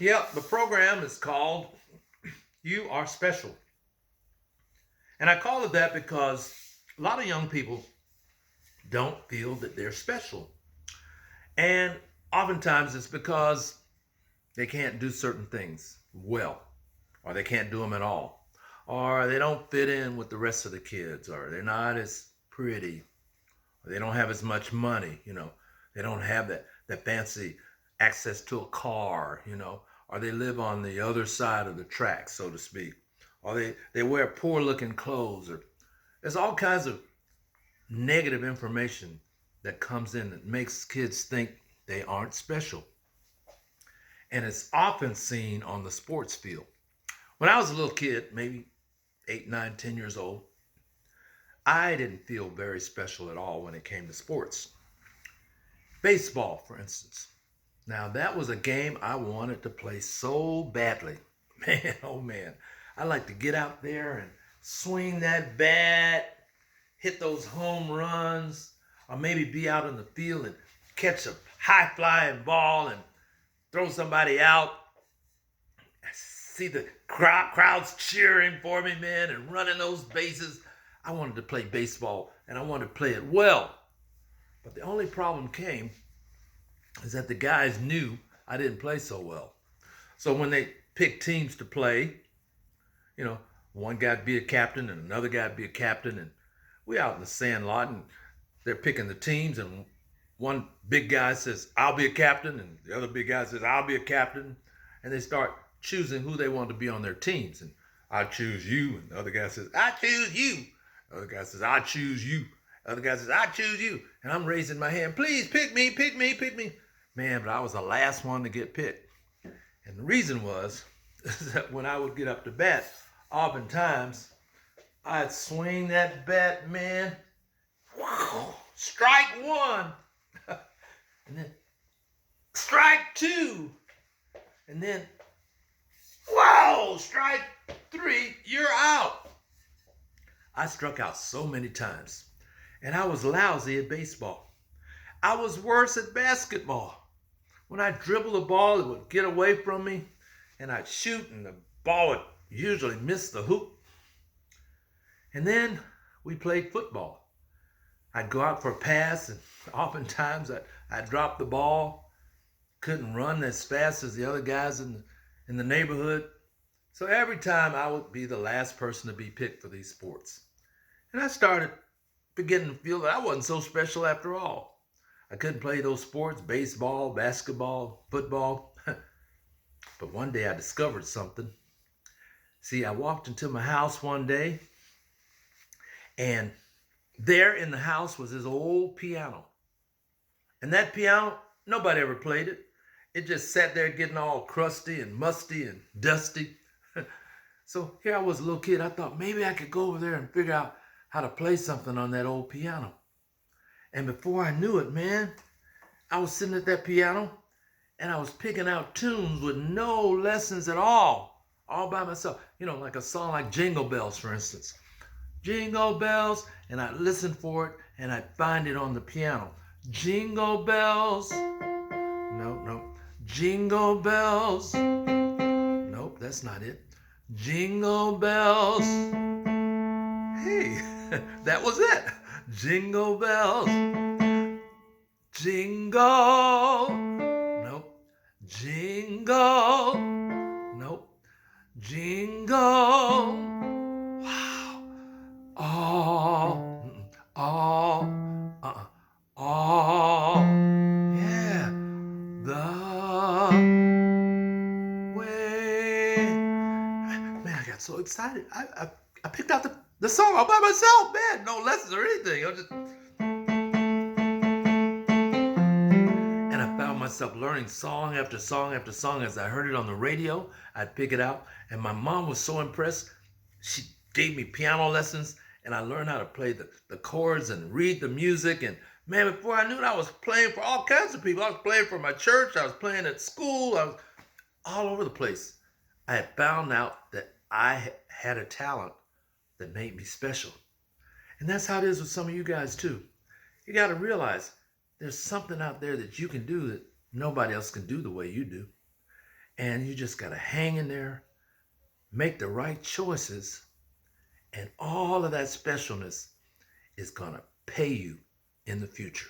Yep, the program is called You Are Special. And I call it that because a lot of young people don't feel that they're special. And oftentimes it's because they can't do certain things well, or they can't do them at all, or they don't fit in with the rest of the kids, or they're not as pretty, or they don't have as much money. They don't have that fancy access to a car, or they live on the other side of the track, so to speak, or they wear poor looking clothes, or there's all kinds of negative information that comes in that makes kids think they aren't special. And it's often seen on the sports field. When I was a little kid, maybe 8, 9, 10 years old, I didn't feel very special at all when it came to sports. Baseball, for instance. Now, that was a game I wanted to play so badly. Man, oh man. I like to get out there and swing that bat, hit those home runs, or maybe be out in the field and catch a high flying ball and throw somebody out. See the crowds cheering for me, man, and running those bases. I wanted to play baseball and I wanted to play it well. But the only problem came is that the guys knew I didn't play so well. So when they picked teams to play, you know, one guy'd be a captain and another guy'd be a captain, and we out in the sand lot and they're picking the teams, and one big guy says, I'll be a captain, and the other big guy says, I'll be a captain, and they start choosing who they want to be on their teams. And I choose you, and the other guy says, I choose you. The other guy says, I choose you. The other guy says, I choose you. And I'm raising my hand, please pick me, pick me, pick me. Man, but I was the last one to get picked. And the reason was is that when I would get up to bat, oftentimes I'd swing that bat, man. Wow, strike one. And then strike two. And then, whoa, strike three, you're out. I struck out so many times. And I was lousy at baseball. I was worse at basketball. When I dribbled the ball, it would get away from me, and I'd shoot, and the ball would usually miss the hoop. And then we played football. I'd go out for a pass, and oftentimes I'd drop the ball, couldn't run as fast as the other guys in the neighborhood. So every time I would be the last person to be picked for these sports. And I started beginning to feel that I wasn't so special after all. I couldn't play those sports, baseball, basketball, football. But one day I discovered something. See, I walked into my house one day, and there in the house was this old piano. And that piano, nobody ever played it. It just sat there getting all crusty and musty and dusty. So here I was a little kid. I thought maybe I could go over there and figure out how to play something on that old piano. And before I knew it, man, I was sitting at that piano and I was picking out tunes with no lessons at all by myself. Like a song like Jingle Bells, for instance. Jingle bells, and I'd listen for it and I'd find it on the piano. Jingle bells. No. Jingle bells. Nope, that's not it. Jingle bells. Hey, that was it. Jingle bells. Jingle. Nope. Jingle. Nope. Jingle. Wow. All. All. Yeah. The way. Man, I got so excited. I picked out the song all by myself, man. No lessons or anything. And I found myself learning song after song after song. As I heard it on the radio, I'd pick it out. And my mom was so impressed. She gave me piano lessons, and I learned how to play the chords and read the music. And man, before I knew it, I was playing for all kinds of people. I was playing for my church. I was playing at school. I was all over the place. I had found out that I had a talent that made me special. And that's how it is with some of you guys too. You got to realize there's something out there that you can do that nobody else can do the way you do. And you just got to hang in there, make the right choices, and all of that specialness is going to pay you in the future.